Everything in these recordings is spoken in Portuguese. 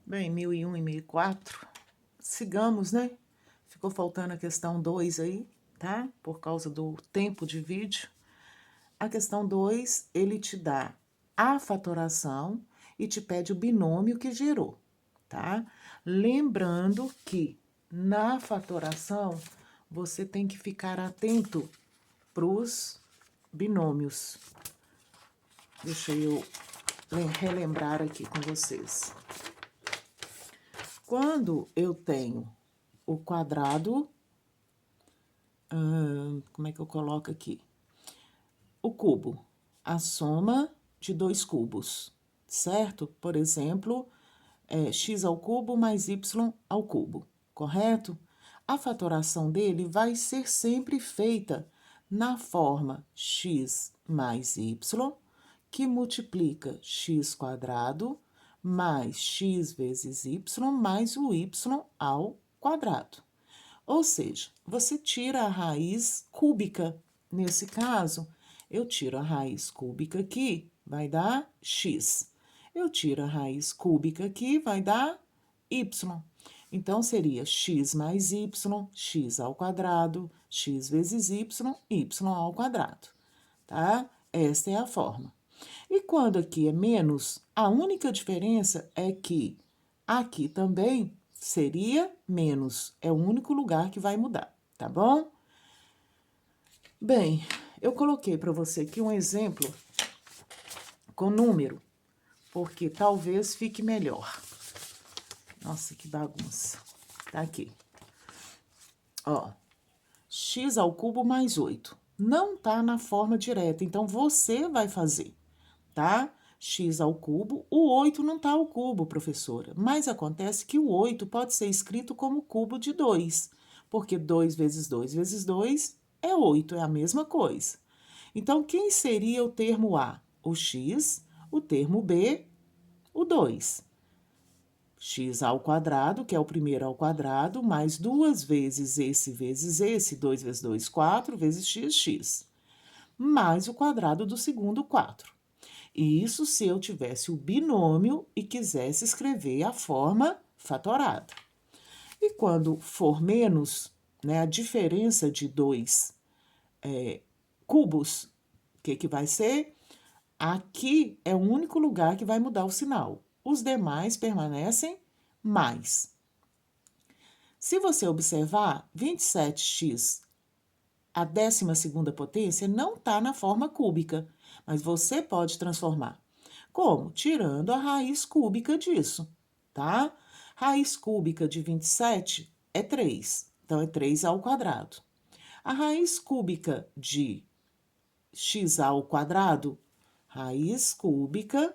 Bem, 1001 e 1004. Sigamos, né? Ficou faltando a questão 2 aí, tá? Por causa do tempo de vídeo. A questão 2, ele te dá a fatoração e te pede o binômio que gerou, tá? Lembrando que na fatoração você tem que ficar atento para os binômios. Deixa eu relembrar aqui com vocês. Quando eu tenho o quadrado, como é que eu coloco aqui? O cubo, a soma de dois cubos, certo? Por exemplo, x ao cubo mais y ao cubo, correto? A fatoração dele vai ser sempre feita na forma x mais y, que multiplica x quadrado mais x vezes y mais o y ao quadrado. Ou seja, você tira a raiz cúbica. Nesse caso, eu tiro a raiz cúbica aqui, vai dar x. Eu tiro a raiz cúbica aqui, vai dar y. Então, seria x mais y, x ao quadrado, x vezes y, y ao quadrado, tá? Esta é a forma. E quando aqui é menos, a única diferença é que aqui também seria menos. É o único lugar que vai mudar, tá bom? Bem, eu coloquei para você aqui um exemplo com número, porque talvez fique melhor. Nossa, que bagunça. Tá aqui. Ó, x ao cubo mais 8. Não tá na forma direta, então você vai fazer, tá? X ao cubo, o 8 não tá ao cubo, professora. Mas acontece que o 8 pode ser escrito como cubo de 2, porque 2 vezes 2 vezes 2 é 8, é a mesma coisa. Então, quem seria o termo A? O x, o termo B, o 2. X ao quadrado, que é o primeiro ao quadrado, mais 2 vezes esse, 2 vezes 2, 4, vezes x, mais o quadrado do segundo, 4. Isso se eu tivesse o binômio e quisesse escrever a forma fatorada. E quando for menos, né, a diferença de dois cubos, o que vai ser? Aqui é o único lugar que vai mudar o sinal. Os demais permanecem mais. Se você observar, 27x, a 12ª potência, não está na forma cúbica, mas você pode transformar. Como? Tirando a raiz cúbica disso, tá? Raiz cúbica de 27 é 3, então é 3 ao quadrado. A raiz cúbica de x ao quadrado, raiz cúbica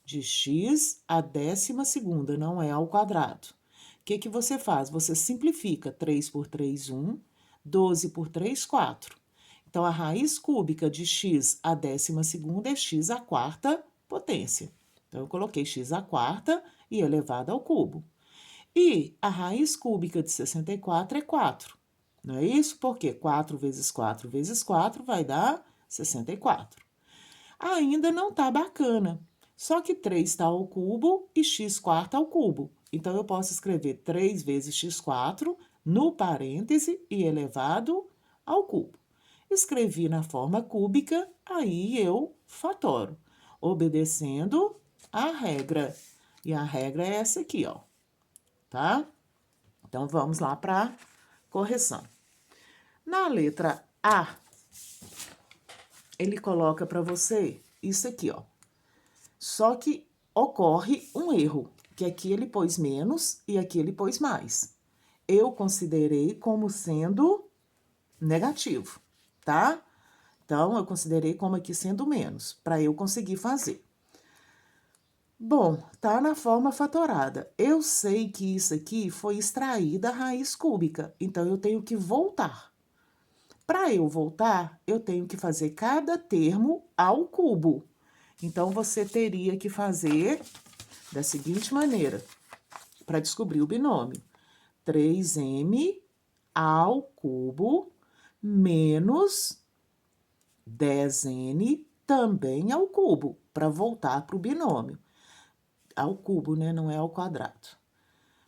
de x à 12ª, não é ao quadrado. O que você faz? Você simplifica 3 por 3, 1, 12 por 3, 4. Então, a raiz cúbica de x à 12ª é x à quarta potência. Então, eu coloquei x à quarta e elevado ao cubo. E a raiz cúbica de 64 é 4. Não é isso? Porque 4 vezes 4 vezes 4 vai dar 64. Ainda não tá bacana. Só que 3 está ao cubo e x quarto ao cubo. Então, eu posso escrever 3 vezes x4 no parêntese e elevado ao cubo. Escrevi na forma cúbica, aí eu fatoro, obedecendo a regra. E a regra é essa aqui, ó, tá? Então, vamos lá para correção. Na letra A, ele coloca para você isso aqui, ó. Só que ocorre um erro, que aqui ele pôs menos e aqui ele pôs mais. Eu considerei como sendo negativo, tá? Então, eu considerei como aqui sendo menos, para eu conseguir fazer. Bom, tá na forma fatorada. Eu sei que isso aqui foi extraída a raiz cúbica, então eu tenho que voltar. Para eu voltar, eu tenho que fazer cada termo ao cubo. Então, você teria que fazer da seguinte maneira, para descobrir o binômio. 3m ao cubo menos 10n também ao cubo, para voltar para o binômio. ao cubo, né? Não é ao quadrado.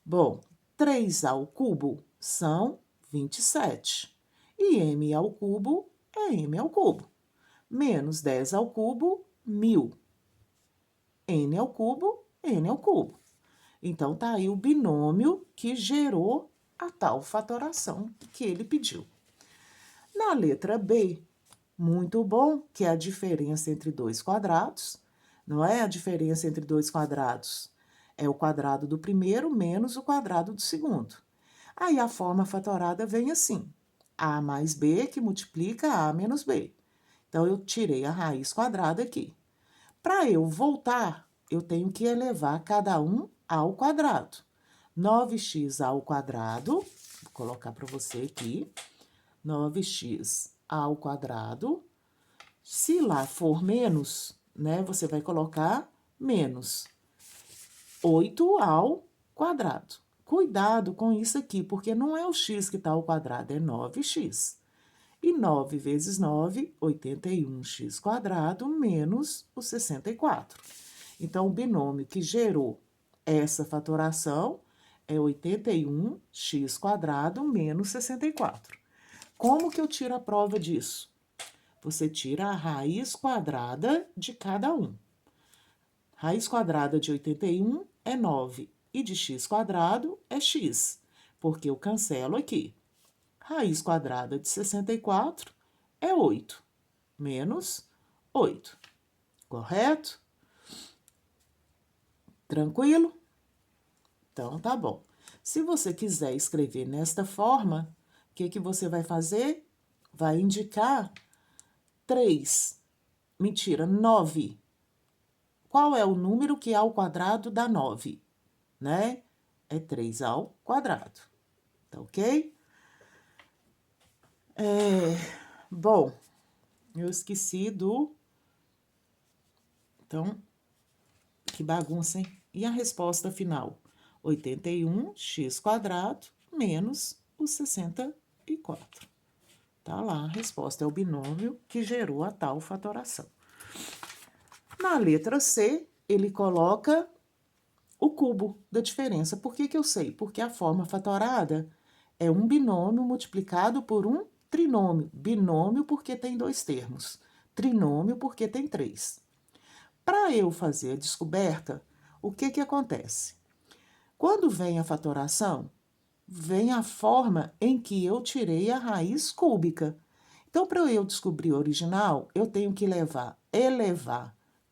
Bom, 3 ao cubo são 27. E m ao cubo é m ao cubo. Menos 10 ao cubo, 1000. N ao cubo, n ao cubo. Então, tá aí o binômio que gerou a tal fatoração que ele pediu. Na letra B, muito bom, que é a diferença entre dois quadrados. Não é a diferença entre dois quadrados? É o quadrado do primeiro menos o quadrado do segundo. Aí, a forma fatorada vem assim. A mais B que multiplica A menos B. Então, eu tirei a raiz quadrada aqui. Para eu voltar, eu tenho que elevar cada um ao quadrado. 9x ao quadrado, vou colocar para você aqui, 9x ao quadrado. Se lá for menos, né, você vai colocar menos 8 ao quadrado. Cuidado com isso aqui, porque não é o x que está ao quadrado, é 9x. E 9 vezes 9, 81x quadrado, menos o 64. Então, o binômio que gerou essa fatoração é 81x quadrado menos 64. Como que eu tiro a prova disso? Você tira a raiz quadrada de cada um. Raiz quadrada de 81 é 9 e de x quadrado é x, porque eu cancelo aqui. Raiz quadrada de 64 é 8, menos 8, correto? Tranquilo? Então, tá bom. Se você quiser escrever nesta forma, o que você vai fazer? Vai indicar 3. Mentira, 9. Qual é o número que ao quadrado dá 9? Né? É 3 ao quadrado. Tá ok? Bom, eu esqueci do... Então, que bagunça, hein? E a resposta final? 81x quadrado menos o 64. Tá lá, a resposta é o binômio que gerou a tal fatoração. Na letra C, ele coloca o cubo da diferença. Por que eu sei? Porque a forma fatorada é um binômio multiplicado por um trinômio. Binômio porque tem dois termos. Trinômio porque tem 3. Para eu fazer a descoberta, o que acontece? Quando vem a fatoração, vem a forma em que eu tirei a raiz cúbica. Então, para eu descobrir o original, eu tenho que elevar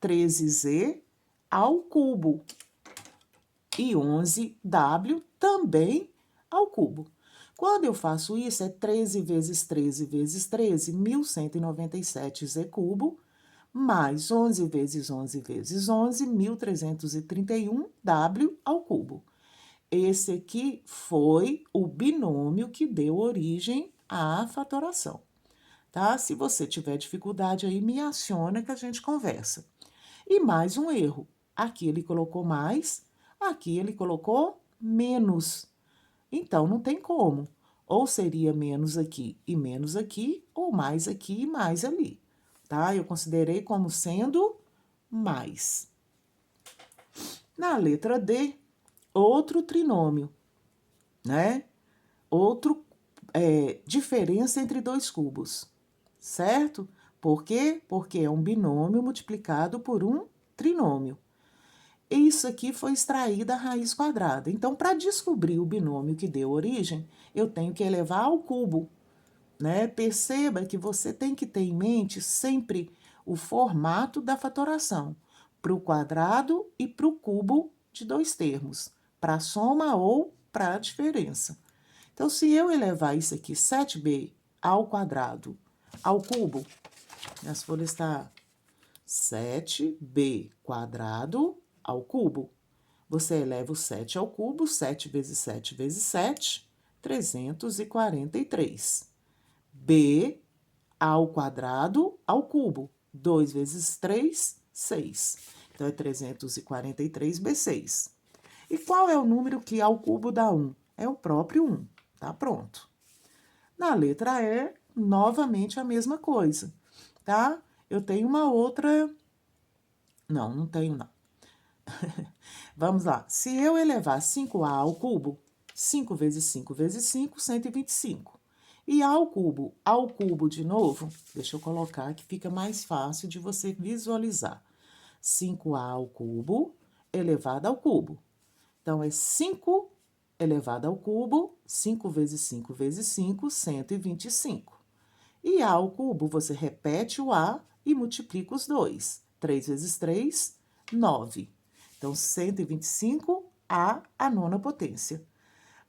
13z ao cubo e 11w também ao cubo. Quando eu faço isso, é 13 vezes 13 vezes 13, 1.197z cubo, mais 11 vezes 11 vezes 11, 1.331w ao cubo. Esse aqui foi o binômio que deu origem à fatoração, tá? Se você tiver dificuldade aí, me aciona que a gente conversa. E mais um erro. Aqui ele colocou mais, aqui ele colocou menos. Então, não tem como. Ou seria menos aqui, ou mais aqui e mais ali, tá? Eu considerei como sendo mais. Na letra D, outro trinômio, né? Outro diferença entre dois cubos, certo? Por quê? Porque é um binômio multiplicado por um trinômio. Isso aqui foi extraída a raiz quadrada. Então, para descobrir o binômio que deu origem, eu tenho que elevar ao cubo, né? Perceba que você tem que ter em mente sempre o formato da fatoração, para o quadrado e para o cubo de dois termos, para a soma ou para a diferença. Então, se eu elevar isso aqui, 7b ao quadrado ao cubo, as folhas estão 7b quadrado ao cubo. Você eleva o 7 ao cubo, 7 vezes 7 vezes 7, 343. B ao quadrado ao cubo. 2 vezes 3, 6. Então, é 343b6. E qual é o número que ao cubo dá 1? É o próprio 1. Tá pronto. Na letra E, novamente a mesma coisa, tá? Eu tenho uma outra... Não tenho não. Vamos lá. Se eu elevar 5a ao cubo, 5 vezes 5 vezes 5, 125. E a ao cubo de novo, deixa eu colocar que fica mais fácil de você visualizar. 5a ao cubo elevado ao cubo. Então, é 5 elevado ao cubo, 5 vezes 5 vezes 5, 125. E a ao cubo, você repete o a e multiplica os dois. 3 vezes 3, 9. Então, 125a à nona potência.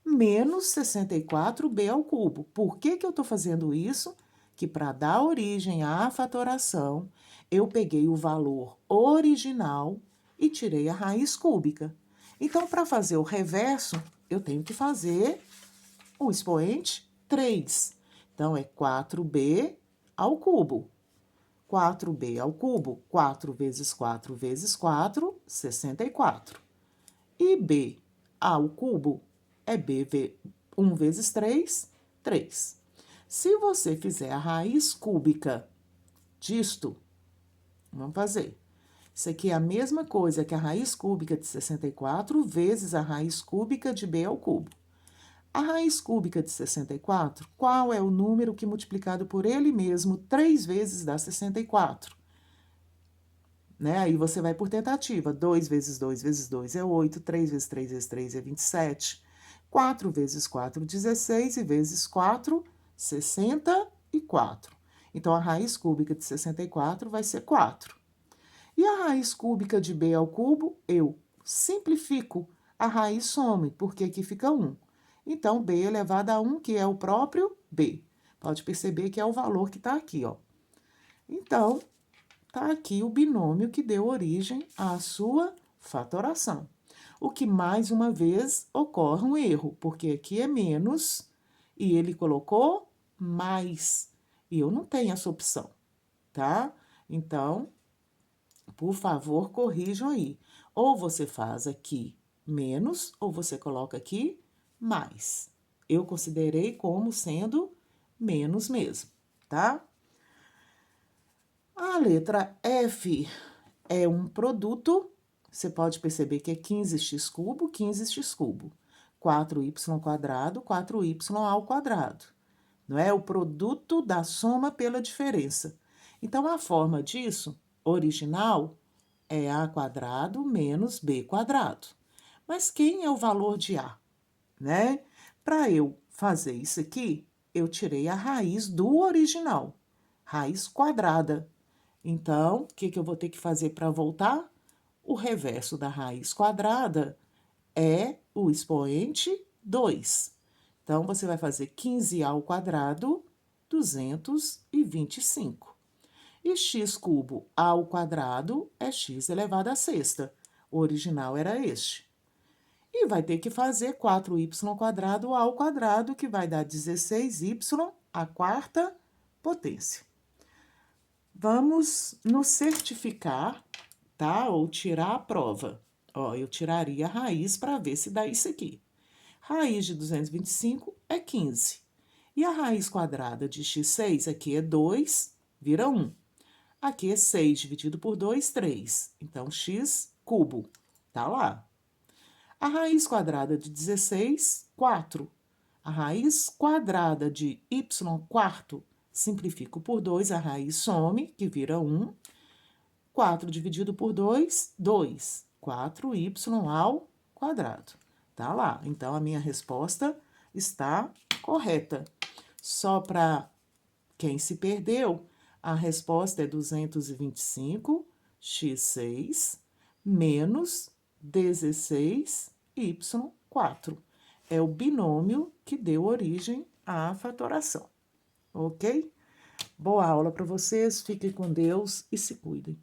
Menos 64b ao cubo. Por que eu estou fazendo isso? Que para dar origem à fatoração, eu peguei o valor original e tirei a raiz cúbica. Então, para fazer o reverso, eu tenho que fazer o expoente 3. Então, é 4b ao cubo. 4b ao cubo, 4 vezes 4 vezes 4, 64. E b ao cubo é 1 vezes 3, 3. Se você fizer a raiz cúbica disto, vamos fazer. Isso aqui é a mesma coisa que a raiz cúbica de 64 vezes a raiz cúbica de b ao cubo. A raiz cúbica de 64, qual é o número que multiplicado por ele mesmo 3 vezes dá 64? Né? Aí você vai por tentativa. 2 vezes 2 vezes 2 é 8, 3 vezes 3 vezes 3 é 27. 4 vezes 4, 16, e vezes 4, 64. Então, a raiz cúbica de 64 vai ser 4. E a raiz cúbica de b ao cubo, eu simplifico, a raiz some, porque aqui fica 1. Então, b elevado a 1, que é o próprio b. Pode perceber que é o valor que está aqui, ó. Então, está aqui o binômio que deu origem à sua fatoração. O que, mais uma vez, ocorre um erro, porque aqui é menos e ele colocou mais. E eu não tenho essa opção, tá? Então, por favor, corrijam aí. Ou você faz aqui menos, ou você coloca aqui mais. Eu considerei como sendo menos mesmo, tá? A letra F é um produto, você pode perceber que é 15x cubo, 15x cubo. 4y quadrado, 4y ao quadrado. Não é? O produto da soma pela diferença. Então, a forma disso, original, é a quadrado menos b quadrado. Mas quem é o valor de a? Né? Para eu fazer isso aqui, eu tirei a raiz do original, raiz quadrada. Então, o que eu vou ter que fazer para voltar? O reverso da raiz quadrada é o expoente 2. Então, você vai fazer 15a ao quadrado, 225. E x cubo ao quadrado é x elevado à sexta. O original era este. E vai ter que fazer 4y quadrado ao quadrado, que vai dar 16y à quarta potência. Vamos nos certificar, tá? Ou tirar a prova. Ó, eu tiraria a raiz para ver se dá isso aqui. Raiz de 225 é 15. E a raiz quadrada de x6 aqui é 2, vira 1. Aqui é 6 dividido por 2, 3. Então, x cubo, tá lá. A raiz quadrada de 16, 4. A raiz quadrada de y quarto, simplifico por 2, a raiz some, que vira 1. 4 dividido por 2, 2. 4y ao quadrado. Tá lá. Então, a minha resposta está correta. Só para quem se perdeu, a resposta é 225x6 menos 16y4. É o binômio que deu origem à fatoração, ok? Boa aula para vocês, fiquem com Deus e se cuidem.